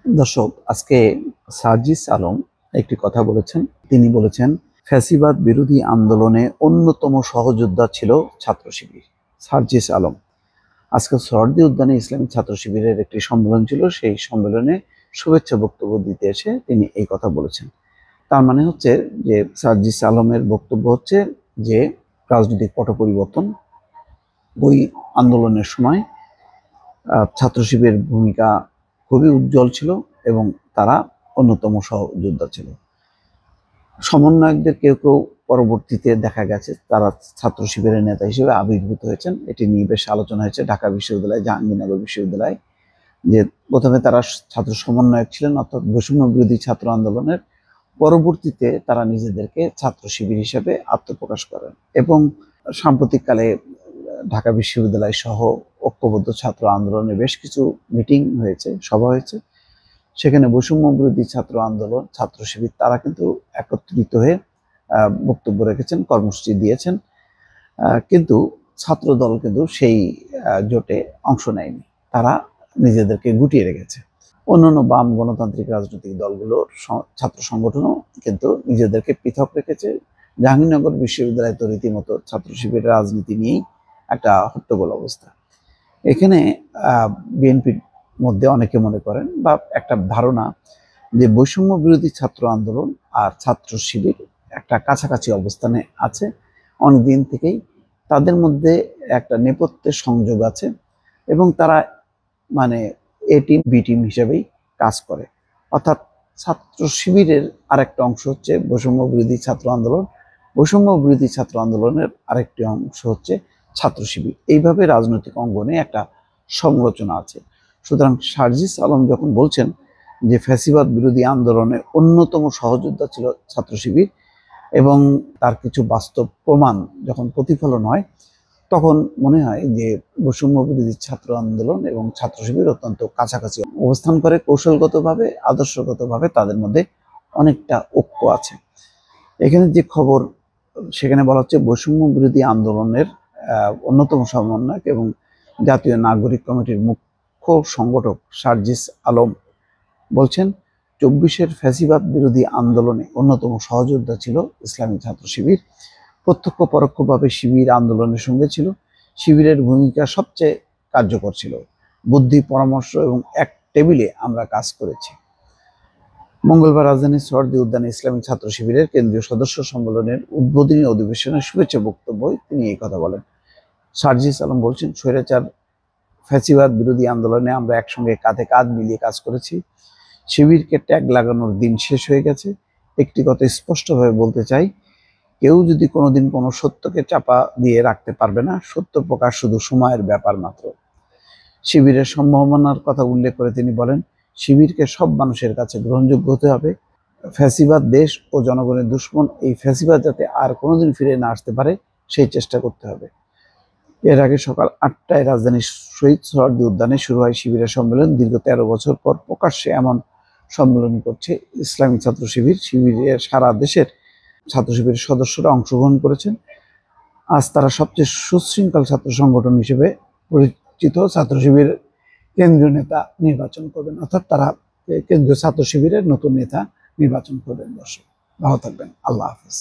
দর্শক, আজকে সার্জিস আলম একটি কথা বলেছেন। তিনি বলেছেন, ফ্যাসিবাদ বিরোধী আন্দোলনে অন্যতম সহযোদ্ধা ছিল ছাত্র শিবির। সার্জিস আলম আজকে সোহরাওয়ার্দী উদ্যানে ইসলামী ছাত্র শিবিরের একটি সম্মেলন ছিল। সেই সম্মেলনে শুভেচ্ছা বক্তব্য দিতে এসে তিনি এই কথা বলেছেন। তার মানে হচ্ছে যে সার্জিস আলমের বক্তব্য হচ্ছে যে রাজনৈতিক পট পরিবর্তন, ওই আন্দোলনের সময় ছাত্র শিবিরের ভূমিকা খুবই উজ্জ্বল ছিল এবং তারা অন্যতম সহযোদ্ধা ছিল। সমন্বয়কদের কেউ কেউ পরবর্তীতে দেখা গেছে তারা ছাত্র শিবিরের নেতা হিসেবে আবির্ভূত হয়েছেন। এটি নিয়ে বেশ আলোচনা হয়েছে ঢাকা বিশ্ববিদ্যালয়, জাহাঙ্গীরনগর বিশ্ববিদ্যালয়। যে প্রথমে তারা ছাত্র সমন্বয়ক ছিলেন, অর্থাৎ বৈষম্য বিরোধী ছাত্র আন্দোলনের। পরবর্তীতে তারা নিজেদেরকে ছাত্র শিবির হিসেবে আত্মপ্রকাশ করেন এবং সাম্প্রতিককালে ঢাকা বিশ্ববিদ্যালয় সহ ঐক্যবদ্ধ ছাত্র আন্দোলনে বেশ কিছু মিটিং হয়েছে, সভা হয়েছে। সেখানে বৈষম্য বিরোধী ছাত্র আন্দোলন, ছাত্র শিবির তারা কিন্তু একত্রিত হয়ে বক্তব্য রেখেছেন, কর্মসূচি দিয়েছেন। কিন্তু ছাত্র দল কিন্তু সেই জোটে অংশ নেয়নি, তারা নিজেদেরকে গুটিয়ে রেখেছে। অন্যান্য বাম গণতান্ত্রিক রাজনৈতিক দলগুলোর ছাত্র সংগঠনও কিন্তু নিজেদেরকে পৃথক রেখেছে। জাহাঙ্গীরনগর বিশ্ববিদ্যালয় তো রীতিমতো ছাত্র শিবিরের রাজনীতি নিয়েই একটা হট্টগোল অবস্থা। এখানে বিএনপির মধ্যে অনেকে মনে করেন বা একটা ধারণা যে বৈষম্য বিরোধী ছাত্র আন্দোলন আর ছাত্র শিবির একটা কাছাকাছি অবস্থানে আছে অনেকদিন থেকেই। তাদের মধ্যে একটা নেপথ্যের সংযোগ আছে এবং তারা মানে এ টিম বি টিম হিসেবেই কাজ করে। অর্থাৎ ছাত্র শিবিরের আরেকটা অংশ হচ্ছে বৈষম্য বিরোধী ছাত্র আন্দোলন, বৈষম্য বিরোধী ছাত্র আন্দোলনের আরেকটি অংশ হচ্ছে ছাত্র শিবির। এইভাবে রাজনৈতিক অঙ্গনে একটা সংরচনা আছে। সুতরাং সার্জিস আলম যখন বলছেন যে ফ্যাসিবাদ বিরোধী আন্দোলনের অন্যতম সহযোদ্ধা ছিল ছাত্র শিবির এবং তার কিছু বাস্তব প্রমাণ যখন প্রতিফলন হয়, তখন মনে হয় যে বৈষম্য বিরোধী ছাত্র আন্দোলন এবং ছাত্র শিবির অত্যন্ত কাছাকাছি অবস্থান করে। কৌশলগতভাবে, আদর্শগতভাবে তাদের মধ্যে অনেকটা ঐক্য আছে। এখানে যে খবর, সেখানে বলা হচ্ছে বৈষম্য বিরোধী আন্দোলনের অন্যতম সমন্বয়ক এবং জাতীয় নাগরিক কমিটির মুখ্য সংগঠক সার্জিস আলম বলছেন, 24-এর ফ্যাসিবাদ বিরোধী আন্দোলনে অন্যতম সহযোদ্ধা ছিল ইসলামী ছাত্র শিবির। প্রত্যক্ষ পরোক্ষভাবে শিবির আন্দোলনের সঙ্গে ছিল। শিবিরের ভূমিকা সবচেয়ে কার্যকর ছিল। বুদ্ধি, পরামর্শ এবং এক টেবিলে আমরা কাজ করেছি। মঙ্গলবার রাজধানীর সোহরাওয়ার্দী উদ্যানে ইসলামী ছাত্র শিবিরের কেন্দ্রীয় সদস্য সম্মেলনের উদ্বোধনী অধিবেশনের শুভেচ্ছা বক্তব্যে তিনি এই কথা বলেন। সার্জিস আলম বলছেন, স্বৈরাচার ফ্যাসিবাদ বিরোধী আন্দোলনে আমরা একসঙ্গে কাঁধে কাঁধ মিলিয়ে কাজ করেছি। শিবিরকে ট্যাগ লাগানোর দিন শেষ হয়ে গেছে। একটি কথা স্পষ্টভাবে বলতে চাই, কেউ যদি কোনোদিন কোনো সত্যকে চাপা দিয়ে রাখতে পারবে না। সত্য প্রকাশ শুধু সময়ের ব্যাপার মাত্র। শিবিরের সম্ভাবনার কথা উল্লেখ করে তিনি বলেন, শিবিরকে সব মানুষের কাছে গ্রহণযোগ্য হতে হবে। ফ্যাসিবাদ দেশ ও জনগণের দুশ্মন। এই ফ্যাসিবাদ যাতে আর কোনোদিন ফিরে না আসতে পারে সেই চেষ্টা করতে হবে। এর আগে সকাল 8টায় রাজধানীর শহীদ সোহরাওয়ার্দী উদ্যানে শুরু হয় শিবিরের সম্মেলন। দীর্ঘ 13 বছর পর প্রকাশ্যে এমন সম্মেলন করছে ইসলামী ছাত্র শিবির। শিবিরের সারা দেশের ছাত্র শিবিরের সদস্যরা অংশগ্রহণ করেছেন। আজ তারা সবচেয়ে সুশৃঙ্খল ছাত্র সংগঠন হিসেবে পরিচিত। ছাত্র শিবির কেন্দ্রীয় নেতা নির্বাচন করবেন, অর্থাৎ তারা কেন্দ্রীয় ছাত্র শিবিরের নতুন নেতা নির্বাচন করবেন। দর্শক, ভালো থাকবেন। আল্লাহ হাফেজ।